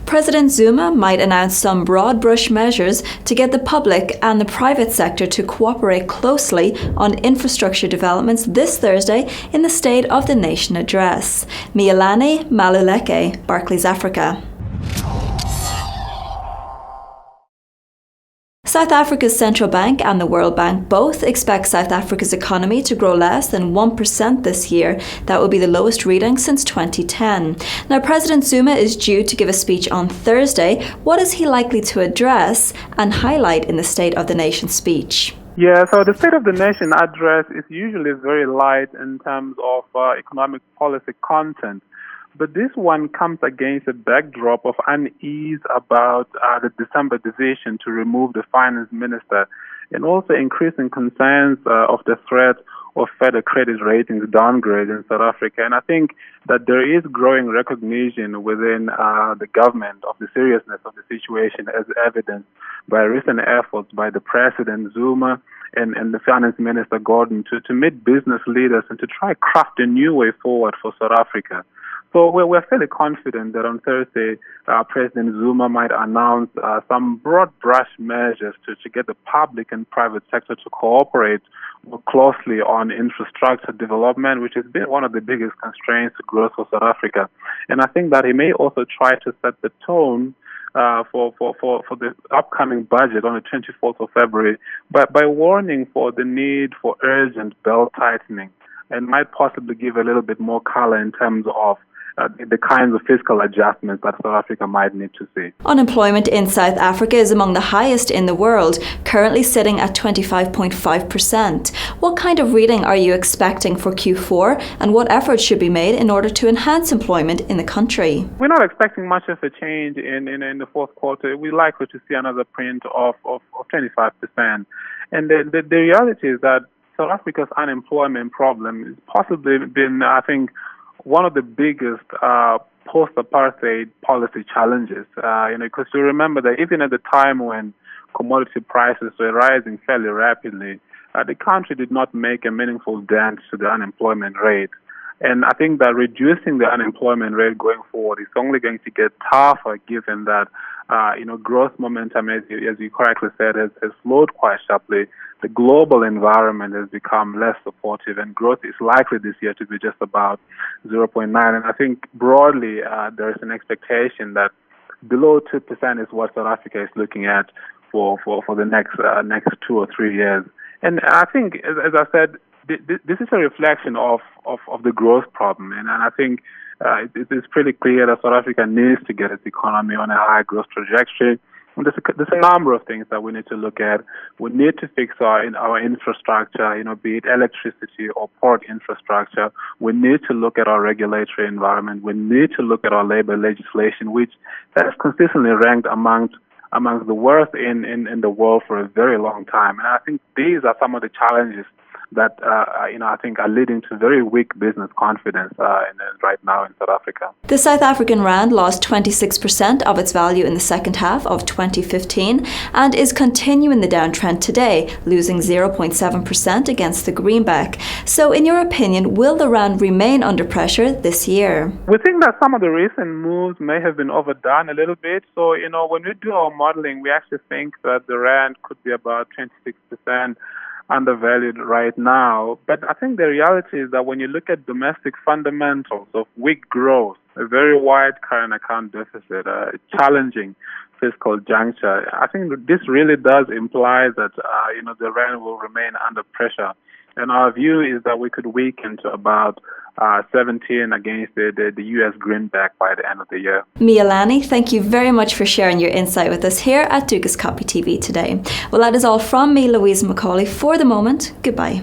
President Zuma might announce some broad brush measures to get the public and the private sector to cooperate closely on infrastructure developments this Thursday in the State of the Nation address. Miyelani Maluleke, Barclays Africa. South Africa's central bank and the World Bank both expect South Africa's economy to grow less than 1% this year. That will be the lowest reading since 2010. Now, President Zuma is due to give a speech on Thursday. What is he likely to address and highlight in the State of the Nation speech? Yeah, so the State of the Nation address is usually very light in terms of economic policy content. But this one comes against a backdrop of unease about the December decision to remove the finance minister, and also increasing concerns of the threat of further credit ratings downgrade in South Africa. And I think that there is growing recognition within the government of the seriousness of the situation, as evidenced by recent efforts by the President Zuma and the Finance Minister Gordon to meet business leaders and to try craft a new way forward for South Africa. So we're fairly confident that on Thursday, President Zuma might announce some broad brush measures to get the public and private sector to cooperate more closely on infrastructure development, which has been one of the biggest constraints to growth for South Africa. And I think that he may also try to set the tone for the upcoming budget on the 24th of February by warning for the need for urgent belt tightening, and might possibly give a little bit more color in terms of the kinds of fiscal adjustments that South Africa might need to see. Unemployment in South Africa is among the highest in the world, currently sitting at 25.5%. What kind of reading are you expecting for Q4, and what efforts should be made in order to enhance employment in the country? We're not expecting much of a change in the fourth quarter. We're likely to see another print of 25%. And the reality is that South Africa's unemployment problem has possibly been, I think, one of the biggest post-apartheid policy challenges. Because you remember that even at the time when commodity prices were rising fairly rapidly, the country did not make a meaningful dent to the unemployment rate. And I think that reducing the unemployment rate going forward is only going to get tougher, given that growth momentum, as you correctly said, has slowed quite sharply. The global environment has become less supportive, and growth is likely this year to be just about 0.9. And I think broadly there is an expectation that below 2% is what South Africa is looking at for the next 2 or 3 years. And I think, as I said, this is a reflection of the growth problem, and I think it is pretty clear that South Africa needs to get its economy on a high growth trajectory. And there's a number of things that we need to look at. We need to fix our infrastructure, be it electricity or port infrastructure. We need to look at our regulatory environment. We need to look at our labor legislation, which has consistently ranked amongst the worst in the world for a very long time. And I think these are some of the challenges that I think are leading to very weak business confidence right now in South Africa. The South African rand lost 26% of its value in the second half of 2015 and is continuing the downtrend today, losing 0.7% against the greenback. So in your opinion, will the rand remain under pressure this year? We think that some of the recent moves may have been overdone a little bit. So, when we do our modeling, we actually think that the rand could be about 26% undervalued right now. But I think the reality is that when you look at domestic fundamentals of weak growth, a very wide current account deficit, a challenging fiscal juncture, I think that this really does imply that the rand will remain under pressure. And our view is that we could weaken to about 17 against the US greenback by the end of the year. Miyelani, thank you very much for sharing your insight with us here at Dukas Copy TV today. Well, that is all from me, Louise McCauley, for the moment. Goodbye.